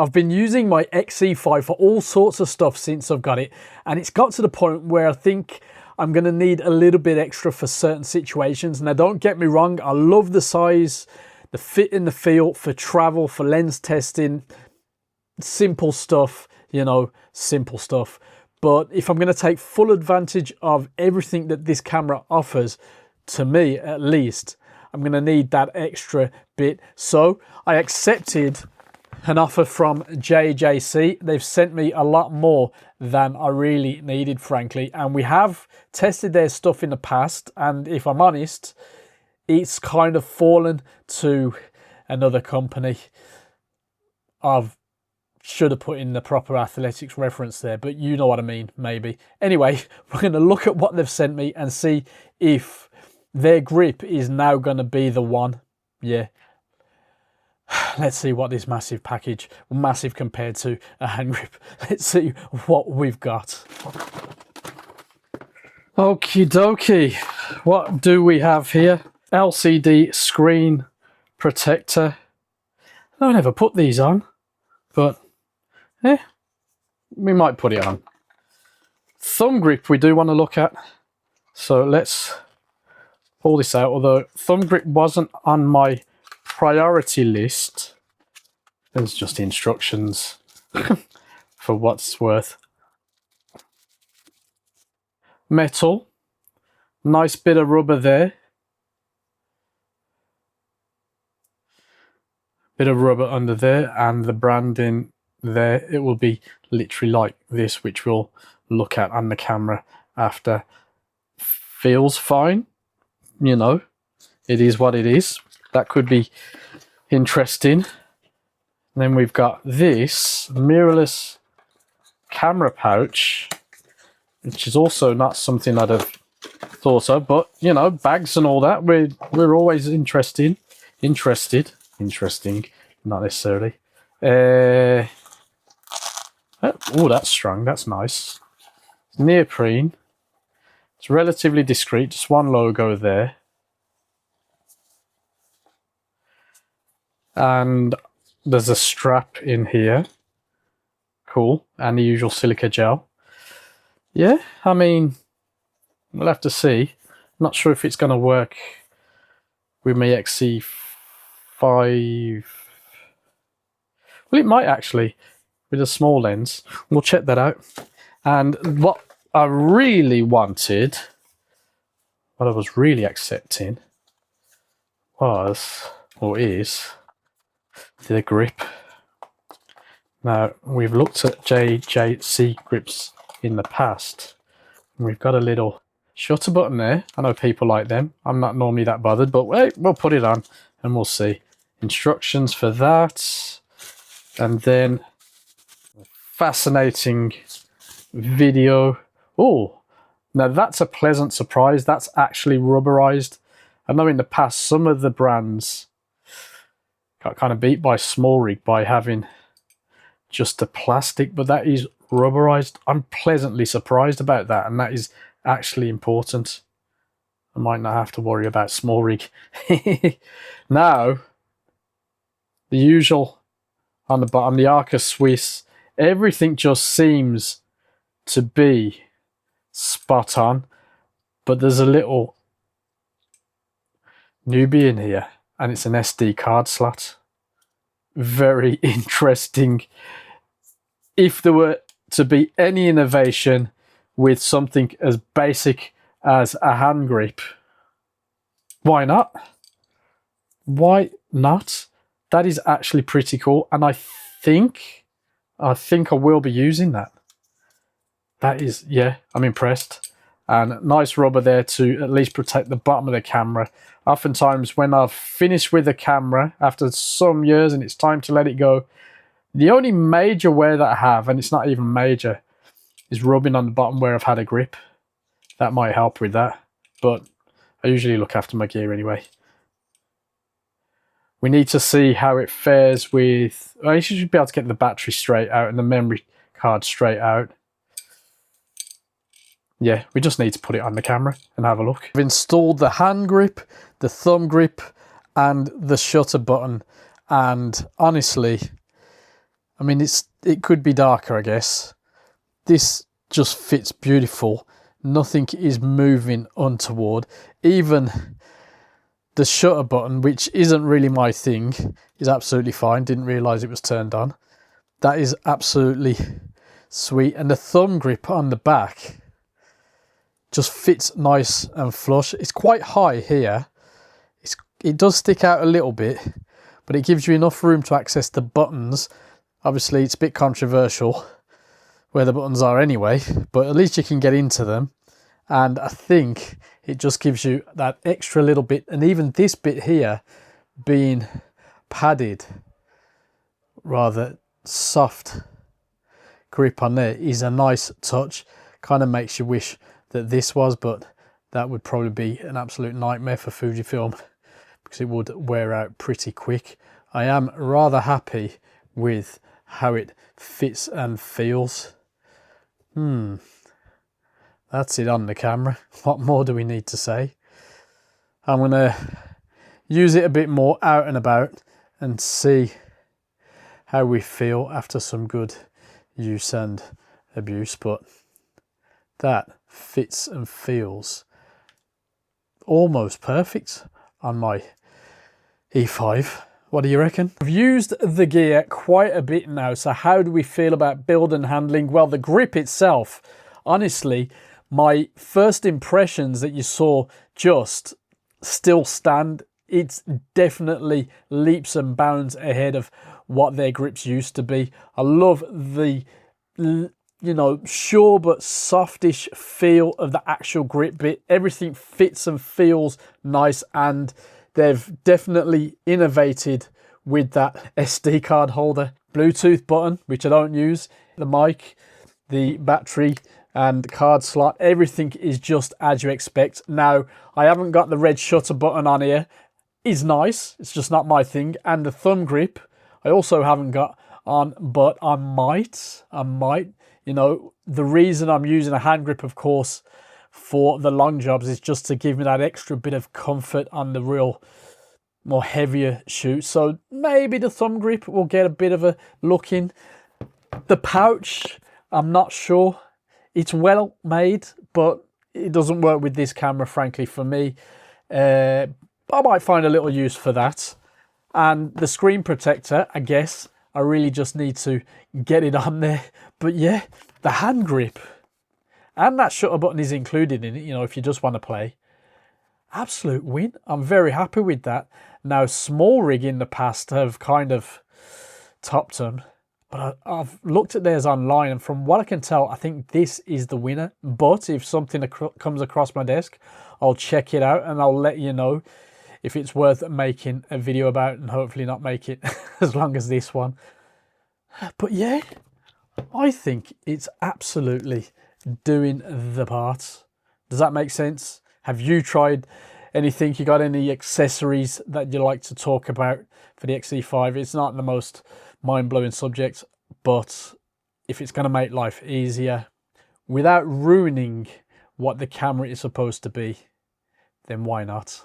I've been using my X-E5 for all sorts of stuff since I've got it, and it's got to the point where I think I'm going to need a little bit extra for certain situations. Now, don't get me wrong, I love the size, the fit in the field, for travel, for lens testing, simple stuff, you know, simple stuff. But if I'm going to take full advantage of everything that this camera offers, to me at least, I'm going to need that extra bit. So I accepted an offer from JJC. They've sent me a lot more than I really needed, frankly, and we have tested their stuff in the past, and if I'm honest, it's kind of fallen to another company. I've should have put in the proper athletics reference there, but you know what I mean, maybe. Anyway, we're going to look at what they've sent me and see if their grip is now going to be the one. Yeah. Let's see what this massive package, massive compared to a hand grip. Let's see what we've got. Okie dokie. What do we have here? LCD screen protector. I never put these on, but we might put it on. Thumb grip we do want to look at. So let's pull this out, although thumb grip wasn't on my priority list. There's just instructions for what's it's worth. Metal, nice bit of rubber there. Bit of rubber under there, and the branding there, it will be literally like this, which we'll look at on the camera after. Feels fine, you know, it is what it is. That could be interesting. And then we've got this mirrorless camera pouch, which is also not something I'd have thought of, but you know, bags and all that, we're always interesting, not necessarily. Oh, that's strong, that's nice. Neoprene. It's relatively discreet, just one logo there. And there's a strap in here. Cool. And the usual silica gel. Yeah, I mean, we'll have to see. Not sure if it's going to work with my X-E5. Well, it might actually, with a small lens. We'll check that out. And what I really wanted, what I was really accepting was, or is, the grip. Now, we've looked at JJC grips in the past. We've got a little shutter button there. I know people like them. I'm not normally that bothered, but wait, we'll put it on and we'll see. Instructions for that. And then fascinating video. Oh, now that's a pleasant surprise. That's actually rubberized. I know in the past some of the brands got kind of beat by small rig by having just the plastic, but that is rubberized. I'm pleasantly surprised about that, and that is actually important. I might not have to worry about small rig. Now, the usual on the bottom, the Arca Swiss, everything just seems to be spot on, but there's a little newbie in here, and it's an SD card slot. Very interesting. If there were to be any innovation with something as basic as a hand grip, why not? Why not? That is actually pretty cool, and I think I will be using that. That is, yeah, I'm impressed. And nice rubber there to at least protect the bottom of the camera. Oftentimes when I've finished with the camera after some years and it's time to let it go, the only major wear that I have, and it's not even major, is rubbing on the bottom where I've had a grip. That might help with that, but I usually look after my gear anyway. We need to see how it fares with, well, you should be able to get the battery straight out and the memory card straight out. Yeah, we just need to put it on the camera and have a look. I've installed the hand grip, the thumb grip, and the shutter button. And honestly, I mean, it could be darker, I guess. This just fits beautiful. Nothing is moving untoward. Even the shutter button, which isn't really my thing, is absolutely fine. Didn't realise it was turned on. That is absolutely sweet. And the thumb grip on the back just fits nice and flush. It's quite high here. It does stick out a little bit, but it gives you enough room to access the buttons. Obviously, it's a bit controversial where the buttons are anyway, but at least you can get into them. And I think it just gives you that extra little bit. And even this bit here being padded, rather soft grip on there, is a nice touch. Kind of makes you wish that this was, but that would probably be an absolute nightmare for Fujifilm because it would wear out pretty quick. I am rather happy with how it fits and feels. That's it on the camera. What more do we need to say? I'm going to use it a bit more out and about and see how we feel after some good use and abuse, but that fits and feels almost perfect on my E5. What do you reckon? I've used the gear quite a bit now, so how do we feel about build and handling? Well, the grip itself, honestly, my first impressions that you saw just still stand. It's definitely leaps and bounds ahead of what their grips used to be. I love the, you know, sure but softish feel of the actual grip bit. Everything fits and feels nice, and they've definitely innovated with that SD card holder. Bluetooth button, which I don't use, the mic, the battery and card slot, everything is just as you expect. Now, I haven't got the red shutter button on here. It's nice, it's just not my thing. And the thumb grip, I also haven't got on, but I might, you know, the reason I'm using a hand grip, of course, for the long jobs is just to give me that extra bit of comfort on the real more heavier shoots. So maybe the thumb grip will get a bit of a look in. The pouch, I'm not sure. It's well made, but it doesn't work with this camera, frankly, for me. I might find a little use for that. And the screen protector, I guess, I really just need to get it on there. But yeah, the hand grip and that shutter button is included in it, you know, if you just want to play. Absolute win. I'm very happy with that. Now, small rig in the past have kind of topped them, but I've looked at theirs online, and from what I can tell, I think this is the winner. But if something comes across my desk, I'll check it out and I'll let you know if it's worth making a video about, and hopefully not make it as long as this one. But yeah, I think it's absolutely doing the part. Does that make sense? Have you tried anything? You got any accessories that you like to talk about for the X-E5? It's not the most mind-blowing subject, but if it's going to make life easier without ruining what the camera is supposed to be, then why not?